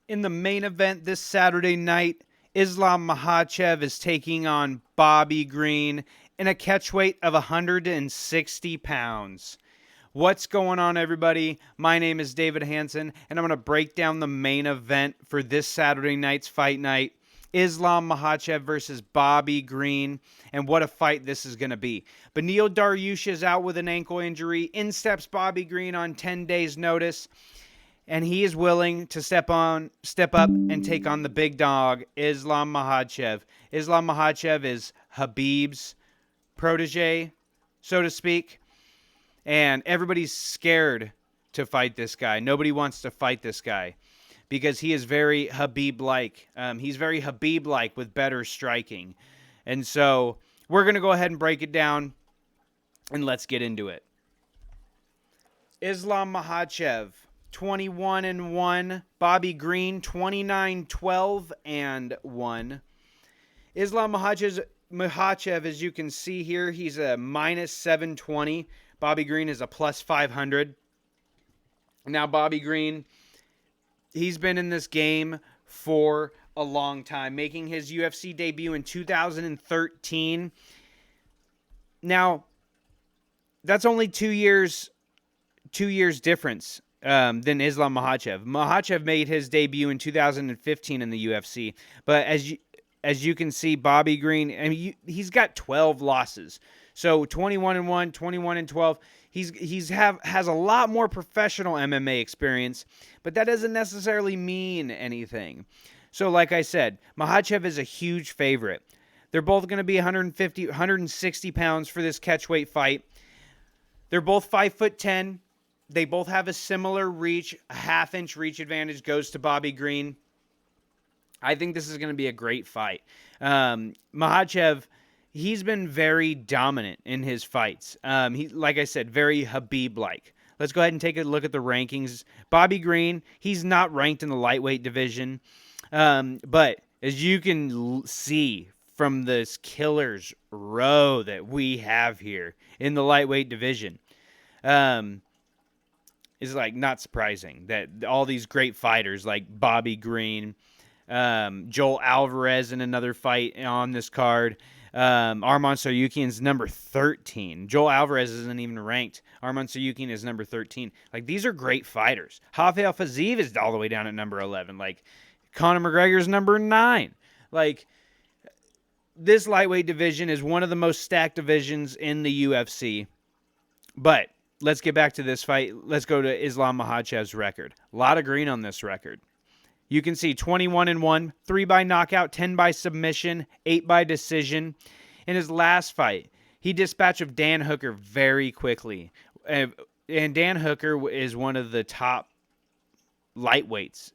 In the main event this Saturday night, Islam Makhachev is taking on Bobby Green in a catchweight of 160 pounds. What's going on, everybody? My name is David Hansen, and I'm going to break down the main event for this Saturday night's fight night. Islam Makhachev versus Bobby Green, and what a fight this is going to be. Beneil Dariush is out with an ankle injury. In steps Bobby Green on 10 days' notice, and he is willing to step up and take on the big dog, Islam Makhachev. Islam Makhachev is Khabib's protege, so to speak, and everybody's scared to fight this guy. Nobody wants to fight this guy because he is very Khabib-like. He's very Khabib-like with better striking. And so we're going to go ahead and break it down, and let's get into it. Islam Makhachev, 21-1. Bobby Green, 29-12-1. Islam Makhachev, as you can see here, he's a minus 720. Bobby Green is a plus 500. Now, Bobby Green, he's been in this game for a long time, making his UFC debut in 2013. Now, that's only 2 years difference than Islam Makhachev. Makhachev made his debut in 2015 in the UFC, but as you can see, Bobby Green, I mean, he's got 12 losses. So 21-1, 21-12. Has a lot more professional MMA experience, but that doesn't necessarily mean anything. So like I said, Makhachev is a huge favorite. They're both going to be 160 pounds for this catchweight fight. They're both 5'10". They both have a similar reach. A half-inch reach advantage goes to Bobby Green. I think this is going to be a great fight. Makhachev, he's been very dominant in his fights. He, like I said, very Khabib-like. Let's go ahead and take a look at the rankings. Bobby Green, he's not ranked in the lightweight division. But as you can see from this killer's row that we have here in the lightweight division, is like not surprising that all these great fighters like Bobby Green, Joel Alvarez in another fight on this card, Arman Tsarukyan's number 13. Joel Alvarez isn't even ranked. Arman Tsarukyan is number 13. Like, these are great fighters. Rafael Fiziev is all the way down at number 11. Like, Conor McGregor's number 9. Like, this lightweight division is one of the most stacked divisions in the UFC. But let's get back to this fight. Let's go to Islam Makhachev's record. A lot of green on this record. You can see 21-1, 3 by knockout, 10 by submission, 8 by decision. In his last fight, he dispatched Dan Hooker very quickly. And Dan Hooker is one of the top lightweights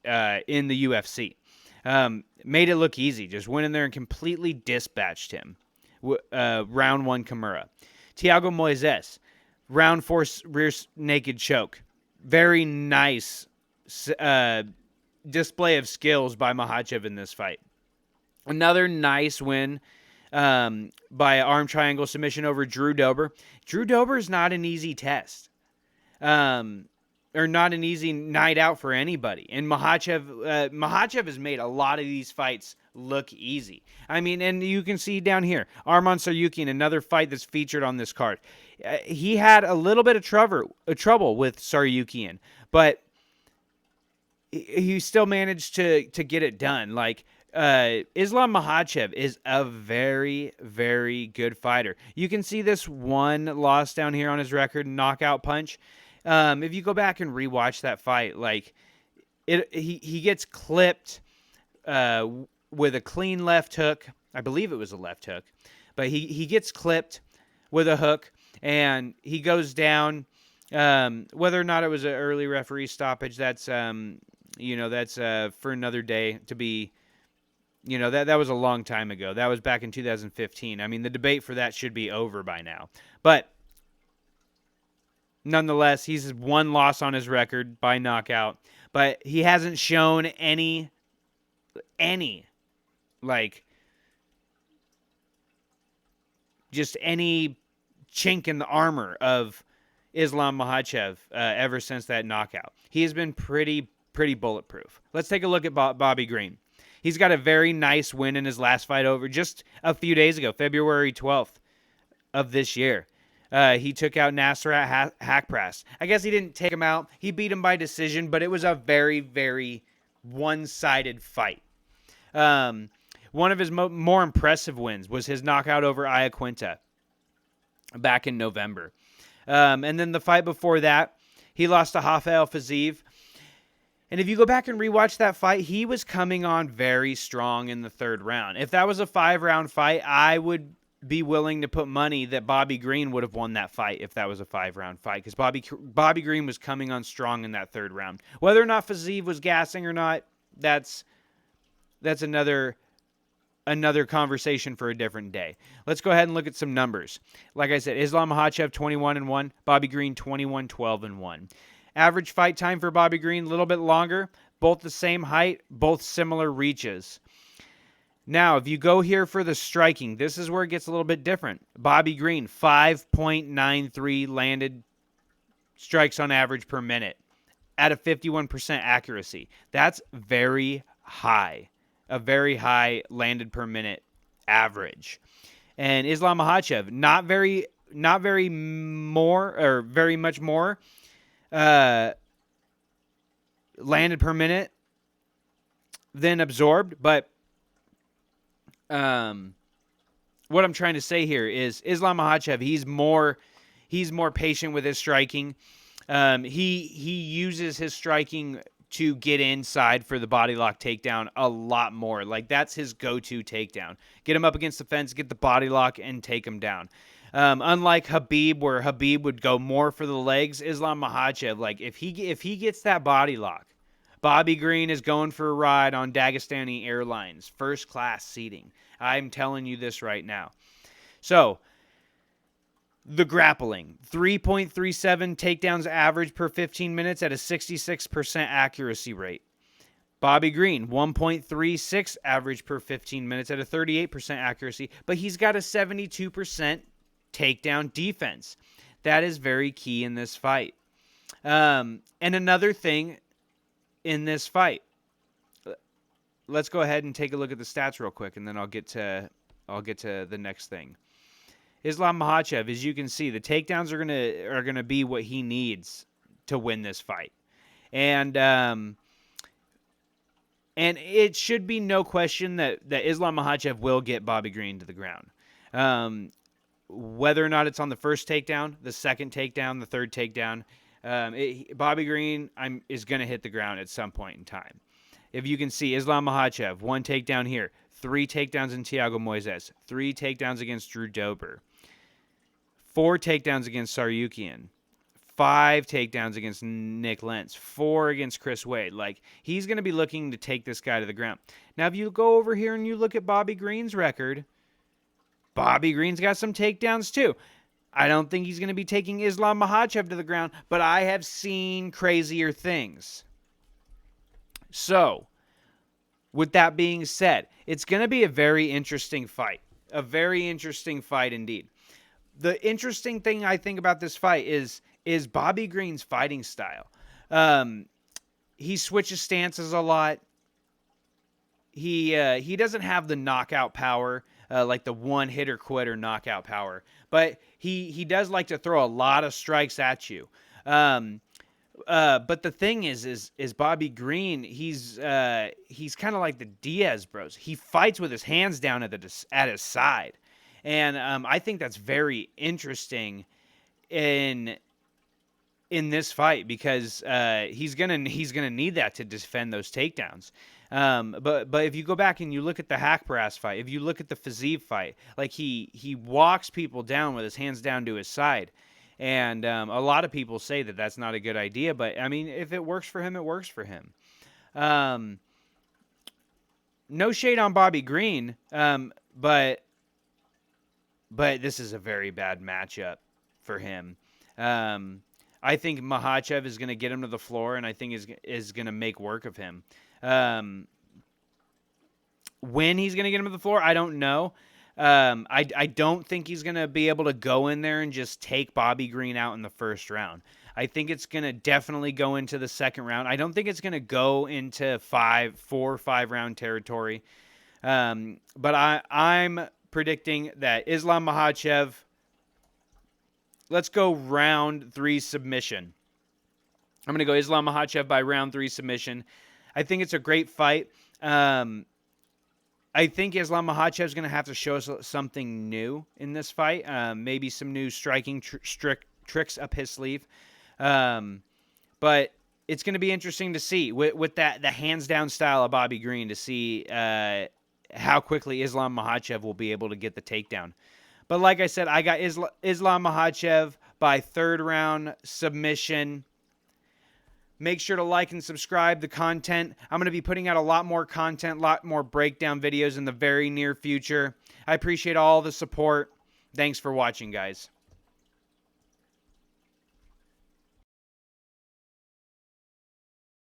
in the UFC. Made it look easy. Just went in there and completely dispatched him. Round 1 Kimura. Thiago Moises, round 4 rear naked choke. Very nice display of skills by Makhachev in this fight. Another nice win by arm triangle submission over Drew Dober. Drew Dober is not an easy test. Or not an easy night out for anybody. And Makhachev has made a lot of these fights look easy. I mean, and you can see down here, Arman Tsarukyan, another fight that's featured on this card. He had a little bit of trouble with Tsarukyan, but he still managed to get it done. Like, Islam Makhachev is a very, very good fighter. You can see this one loss down here on his record, knockout punch. If you go back and rewatch that fight, like, he gets clipped with a clean left hook. I believe it was a left hook, but he gets clipped with a hook, and he goes down. Whether or not it was an early referee stoppage, that's that's for another day to be. That was a long time ago. That was back in 2015. I mean, the debate for that should be over by now. But nonetheless, he's one loss on his record by knockout. But he hasn't shown any like, just any chink in the armor of Islam Makhachev ever since that knockout. He has been pretty pretty bulletproof. Let's take a look at Bobby Green. He's got a very nice win in his last fight over just a few days ago, February 12th of this year. He took out Nasrat Hakparas. I guess he didn't take him out. He beat him by decision, but it was a very, very one-sided fight. One of his more impressive wins was his knockout over Iaquinta back in November. And then the fight before that, he lost to Rafael Fiziev. And if you go back and rewatch that fight, he was coming on very strong in the third round. If that was a 5-round fight, I would be willing to put money that Bobby Green would have won that fight if that was a 5-round fight, because Bobby Green was coming on strong in that third round. Whether or not Fiziev was gassing or not, that's another conversation for a different day. Let's go ahead and look at some numbers. Like I said, Islam Makhachev 21-1, Bobby Green 21-12-1. Average fight time for Bobby Green, a little bit longer. Both the same height, both similar reaches. Now, if you go here for the striking, this is where it gets a little bit different. Bobby Green, 5.93 landed strikes on average per minute at a 51% accuracy. That's very high. A very high landed per minute average. And Islam Makhachev, not very much more landed per minute than absorbed, but what I'm trying to say here is Islam Makhachev, he's more patient with his striking. He uses his striking to get inside for the body lock takedown a lot more. Like, that's his go-to takedown. Get him up against the fence, get the body lock, and take him down. Unlike Khabib, where Khabib would go more for the legs, Islam Makhachev, like, if he gets that body lock, Bobby Green is going for a ride on Dagestani Airlines, first-class seating. I'm telling you this right now. So, the grappling, 3.37 takedowns average per 15 minutes at a 66% accuracy rate. Bobby Green, 1.36 average per 15 minutes at a 38% accuracy, but he's got a 72% takedown defense. That is very key in this fight. And another thing in this fight, let's go ahead and take a look at the stats real quick, and then I'll get to the next thing. Islam Makhachev, as you can see, the takedowns are gonna be what he needs to win this fight, and it should be no question that Islam Makhachev will get Bobby Green to the ground. Whether or not it's on the first takedown, the second takedown, the third takedown, Bobby Green is going to hit the ground at some point in time. If you can see, Islam Makhachev, 1 takedown here, 3 takedowns in Thiago Moises, 3 takedowns against Drew Dober, 4 takedowns against Saryukian, 5 takedowns against Nick Lentz, 4 against Chris Wade. Like, he's going to be looking to take this guy to the ground. Now, if you go over here and you look at Bobby Green's record, Bobby Green's got some takedowns too. I don't think he's going to be taking Islam Makhachev to the ground, but I have seen crazier things. So, with that being said, it's going to be a very interesting fight. A very interesting fight indeed. The interesting thing I think about this fight is Bobby Green's fighting style. He switches stances a lot. He doesn't have the knockout power, like the one-hitter-quitter knockout power. But he does like to throw a lot of strikes at you. But the thing is Bobby Green, he's kind of like the Diaz bros. He fights with his hands down at his side. And I think that's very interesting in this fight, because he's gonna need that to defend those takedowns. But if you go back and you look at the Hakparas fight, if you look at the Fiziev fight, like he walks people down with his hands down to his side, and a lot of people say that that's not a good idea. But I mean, if it works for him, it works for him. No shade on Bobby Green, but this is a very bad matchup for him. I think Makhachev is going to get him to the floor, and I think is going to make work of him. When he's going to get him to the floor, I don't know. I don't think he's going to be able to go in there and just take Bobby Green out in the first round. I think it's going to definitely go into the second round. I don't think it's going to go into 4 or 5 round territory. But I'm predicting that Islam Makhachev, let's go round 3 submission. I'm going to go Islam Makhachev by round 3 submission. I think it's a great fight. I think Islam Makhachev is going to have to show us something new in this fight. Maybe some new striking tricks up his sleeve. But it's going to be interesting to see with the hands down style of Bobby Green, to see how quickly Islam Makhachev will be able to get the takedown. But like I said, I got Islam Makhachev by 3rd round submission. Make sure to like and subscribe the content. I'm going to be putting out a lot more content, a lot more breakdown videos in the very near future. I appreciate all the support. Thanks for watching, guys.